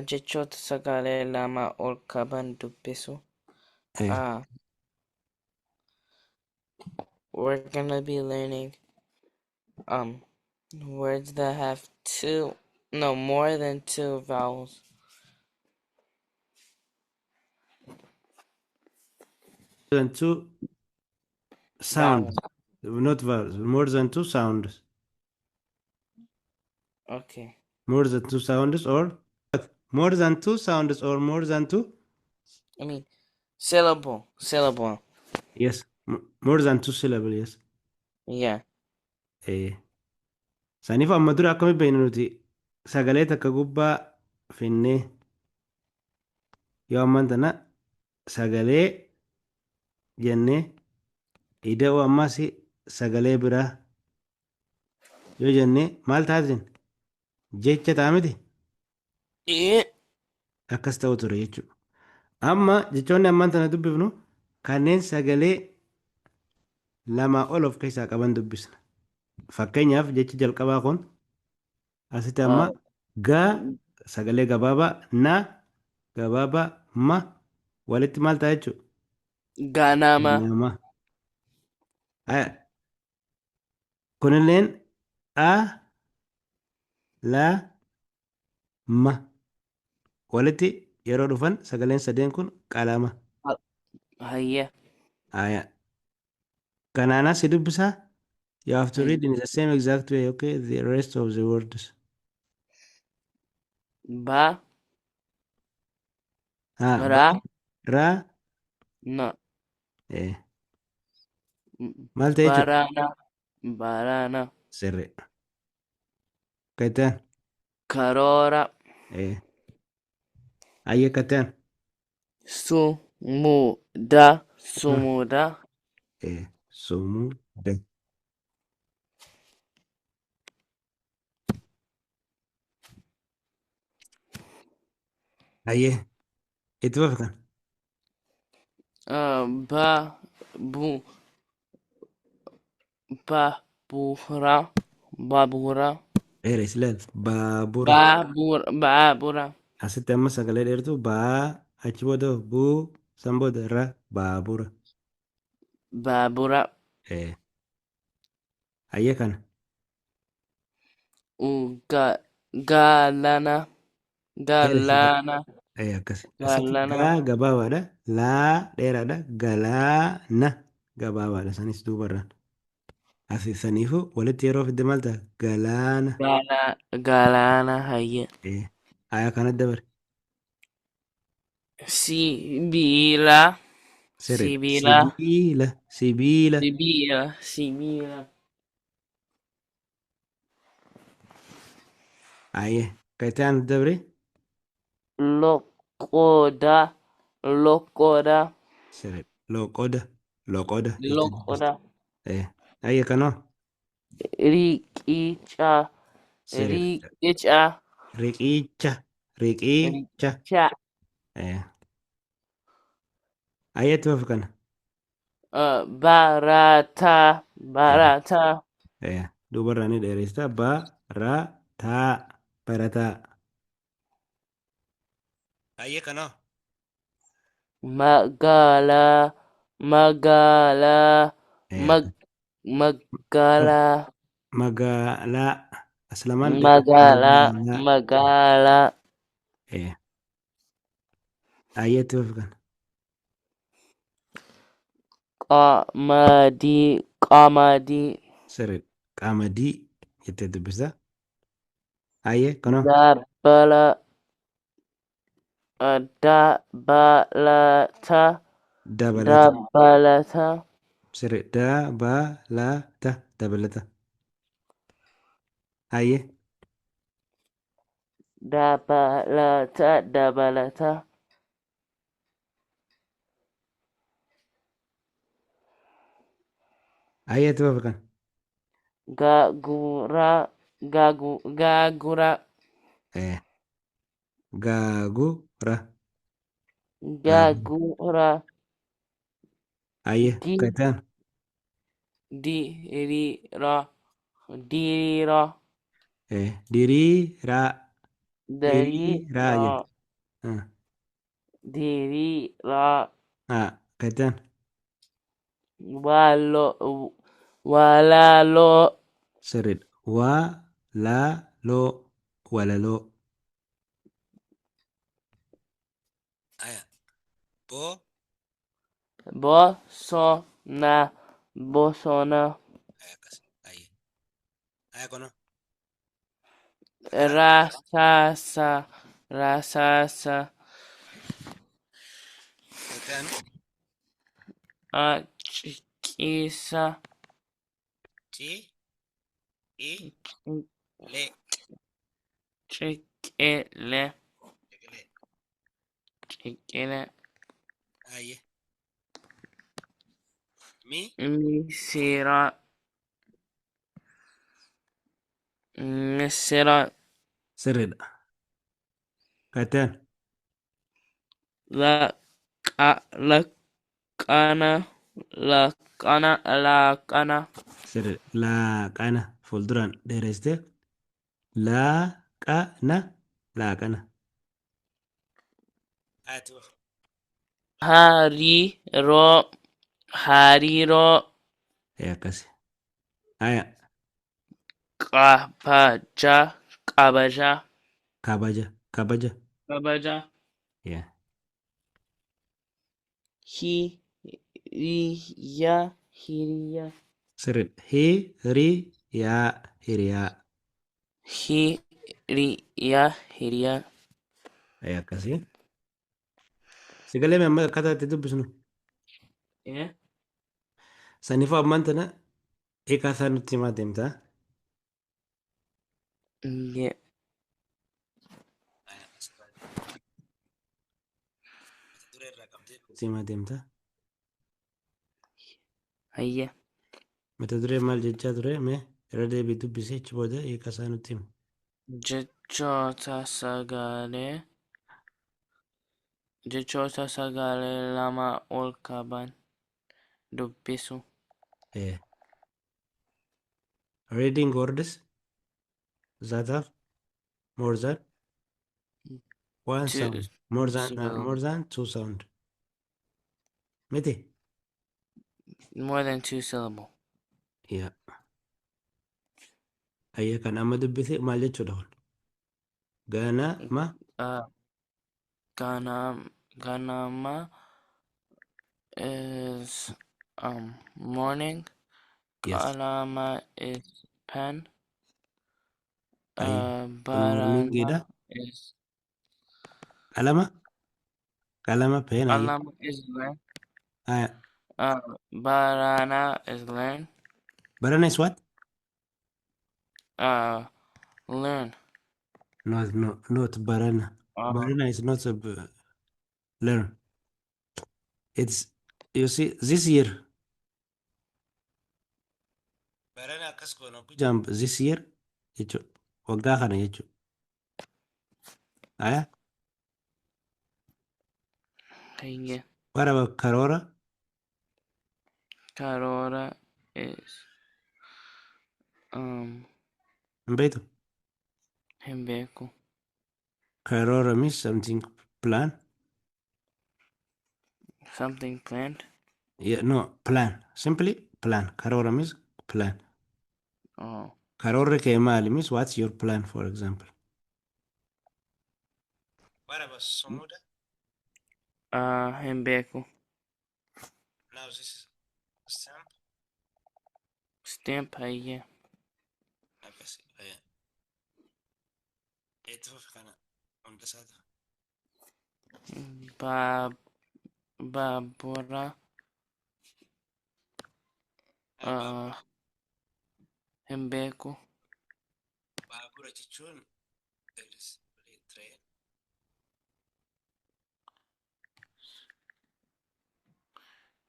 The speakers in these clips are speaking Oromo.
jechoota sagalee lama ol qaban dubbisu. Eh, We're gonna be learning words that have more than two vowels. than two sounds, Vowels. not vowels, more than two sounds. Okay. More than two sounds or more than two sounds or more than two? I mean, syllable. Yes, more than two syllables, yes. Yeah. Eh, saniif amma dura akkami beeknu nuti sagalee takka gubbaa finnee yoo ammaan tana sagalee jennee ida'uu ammas sagalee biraa yoo jennee maal taatin jecha ta'a miti Eh. akkas ta'u ture jechuudha. Amma jechoonni ammaan tana dubbifnu kanneen sagalee lamaa ol of keessaa qaban dubbisna. Fakkeenyaaf jechi jalqabaa kun asitti amma gaa sagalee gabaabaa na gabaabaa ma walitti maal ta'a jechuudha. Ganama. Nama. Kunilleen a la ma walitti yeroo dhufan sagaleen sadeen kun qalama. Hayya. Kanaanas si dubbisaa. You have to Hmm. read in the same exact way, okay? The rest of the words. Ba. Ba, Ra. ra, Na. eh. Maal ta'e jechuudha? Barana. Barana. Sirri. Kataan. Karoora. Eh. Ayya kataan. Sumuda. Sumuda. Eh. Sumuu. De. Ayye. Itti fufi kan. Ba. Bu. Babura. Babura. Dheeres ilaal. Baabura. Baabura. Asitti amma sagalee dheertuu baa achi booda buu san booda ra baabura. Baabura. Eh. Ayya kana. Gaalana. Dheeres Gaalana. akkasi. Asitti Gaalana. gaa gabaabaadha. Laa dheeraadha. Galaana gabaabaadha. Sanis duubarraan. Asii saniifuu walitti yeroo fidde maal ta'a? Galaana. Gaalana. Hayya. Ayaa kanatti dabare. Sibiila. Siree. Sibiila. Sibiila. Sibiila. Sibiila. Sibiila. Ayee. Kayitaa nutti dabare. Loqoda. Loqoda. Siree. Loqoda. Loqoda jettee dubbista. Loqoda. Ayee kanoo. Riqicha. Siree. Riqicha. Riqicha. Riqicha. Riqicha. Ayeetti fufi kana. Barata. Barata. Duubarraa ni dheeressita. Barataa. Barataa. Ayee kanoo. Magala. Magala. Magala. Magaalaa. As lamaan Magala. magaalaa. Magala. Ayeetti fufi kana. Qamadii. Qamadii. Siree. Qamadii jettee dubbista. Ayee kanoo. Dabbala. Dabalata. Dabalata. Dabalata. Siree. Dabalata. Dabalata. Ayee. Dabalata. Dabalata. Ayeetti fufi kana. Gagura. Gagura. Gaagura. Gagura. Ayee. Kayitaan. Dirira. Dirira. Diriiraa. Hiriiraa Diriira. jette. Ah, Diriira. kattaan. Walo. Walaloo. Sirriidha. Waa, laa, loo, walaloo. Aya. Boo. Bosona. Bosona. Aya akkas. Ayye. Aya kono. Raasasa. Raasasa. Kattaan. Achiisa. Ci. I. Le. Chiquile. Eqilee. Chiquile. Ayye. Mi. Misira. Misira. Sirriidha. Kattaan. Laqana. Laqana. Laqana. Sirriidha. Laaqana. Fuulduraan dheeressitee. Laaqana. Laaqana. Ati of. Hariiroo. Hariiroo. Akkasi. Aya. Kabaja. Kabaja. Kabaja. Kabaja. Kabaja. Yeah. Hiriya. Hiriya. Sirriidha. Hiriyaa. Hiriyaa. Hiriya. Hiriya. Akkasi. Sagalee mee amma akkaataa itti dubbisnu. Yeah. Saniifuu ammaan tana hiikaa isaa nutti himaa deemtaa. Yeah. Nutti himaa deemtaa. Hayya. Mata duree maal jechaa ture mee irra deebii dubbisee achi booda hiikaa isaa nutti hima. Jechoota sagalee. Jechoota sagalee lama ol qaban dubbisu. Reading words that have more than one Two sound. More than two sound. Miti? more than two syllable. Yeah. Ayya kan amma dubbise maal jechuudha kun? Ganama. Ganama is morning. Yes. Kalama is pen. Morningidha. Barana is Qalama. Qalama pen ayya. Kalama is learn. Ayya. Barana is learn. Barana is what? Learn. Not barana. Barana is not learn. It's, you see, this year. Barana akkas goona jump this year jechuudha. Waggaa kana jechuudha. Ayya. Hayya. What about karoora? Karora is Hin beektu? hin beeku. Karoora means something plan. Something planned. Yeah, no, plan. Simply plan. Karoora means plan. Karoorri kee maali means what's your plan, for example? What about Sumuda? Hin beeku. Now this is stamp. Stamp hayya. Akkasi. Itti fufi kana hunda isaa ta'a. Baabura. Hin beeku. Baabura jechuun train.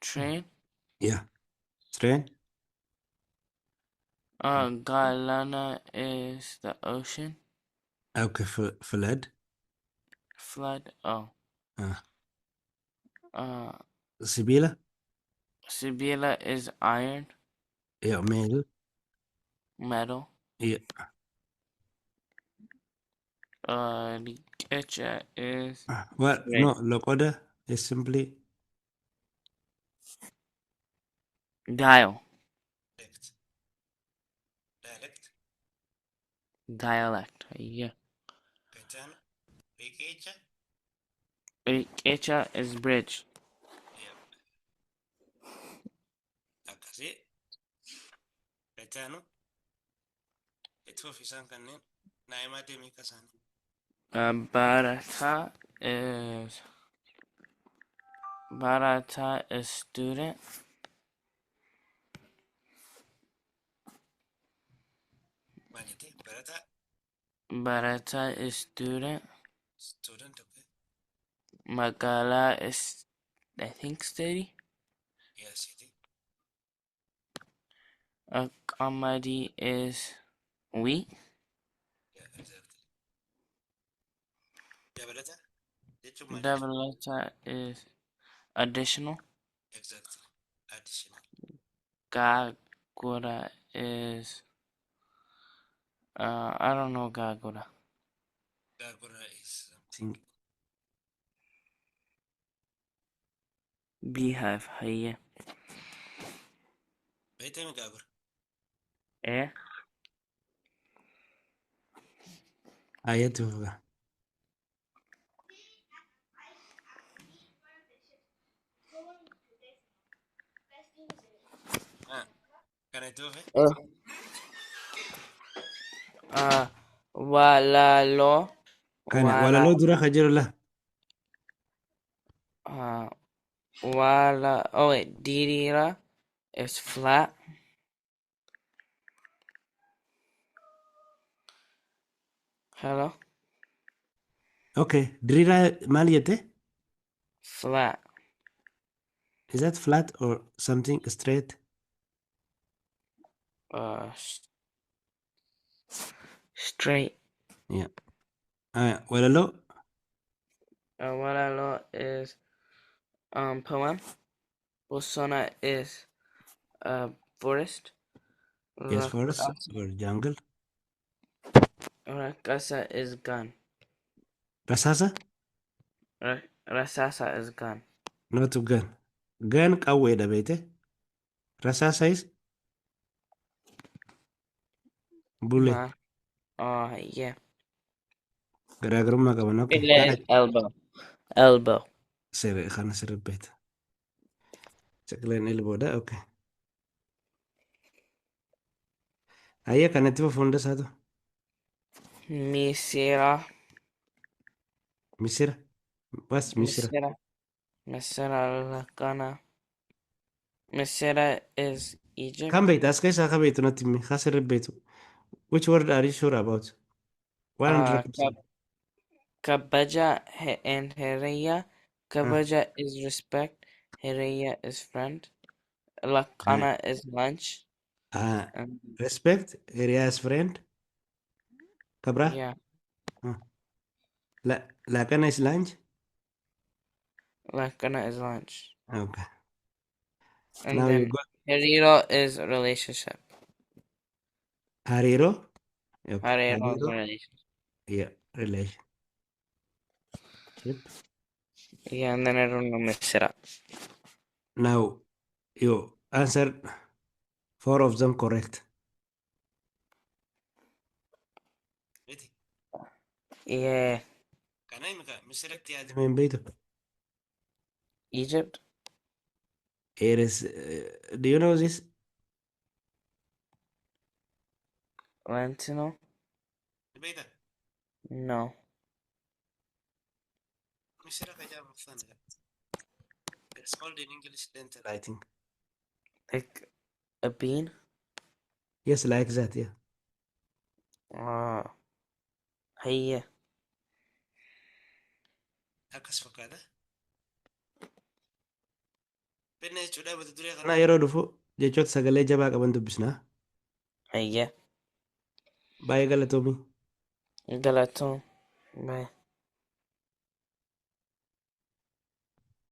Train. Yeah. Train. Galana is the ocean. Okay, flood. Flood. Sibila. Sibila is iron. Yeah, metal. Metal. Yeah. Riqueza is Well, great. no, locoda is simply Dial. dialect. Dialect. Dialect. Yeah. Gaetano. Riqueza. Riqueza is bridge. Yep. Akkasi. Gaetano. Itti isaan kanneen naa'imaa deemee kasaanii. Barata is student. Maal jettee? Barataa. Barata is student. Student. Okay. Magala is, I think, steady. Yes, it is. Comedy is we. Yeah, exactly. Dabalata jechuun maal jechuudha? Dabalata is additional. Exactly. Additional. Gagura is, I don't know Gagura. Gaagura is something. Beehive. Hiya. Beetame gaagura. Eh? Ayatu fuga. Ah, kana itu fe? Walalo. Kana walaloo dura ka jiru la. Oh wait, Dirira is flat. Hello? Okay, dirira maal jette? Flat. Is that flat or something straight? Straight. Yeah. Walaloo? Walalo is poem. Bosona is forest. Yes, forest or jungle. Rakasa is gun. Rasaasa? Rasasa is gun. Not gun. Gun qawweedha beete. Rasaasa is bulee. Yeah. Garaagarummaa qaban. Okay. Kana Elbow. kana sirribeeta. Sagaleen elboodha. Okay. Ayya kanatti hunda isaatu. Misira. Misira. Bas misira. Misira Lakana. Misira is Egypt. Kan beektu as keessaa kan beektu natti himi. Haa sirribeetu. Which word are you sure about? 100%. Kabaja and Hereya. Kabaja is respect. Hereya is friend. Lakana is lunch. Respect. Area is friend. Kabra? Yeah. Lakana is lunch. Lakana is lunch. Okay. And Now you then go. Herero is relationship. Hariro. Okay. Herero is Hariro. relationship. Yeah. Relationship. Yeah, and then I don't know Misira. Now you answer 4 of them correct. Ready? Yeah. Can I make Egypt? It is. Do you know this? Lentino? No. It's called in English lentil, I think. Like a bean? Yes, like that, yeah. Hey. Akkas fakkaata. Penna jechuudha mata duree kana yeroo dhufu jechoota sagalee jabaa qaban dubbisna. Hey. Baay'ee galatoomii. Galaton. Bye.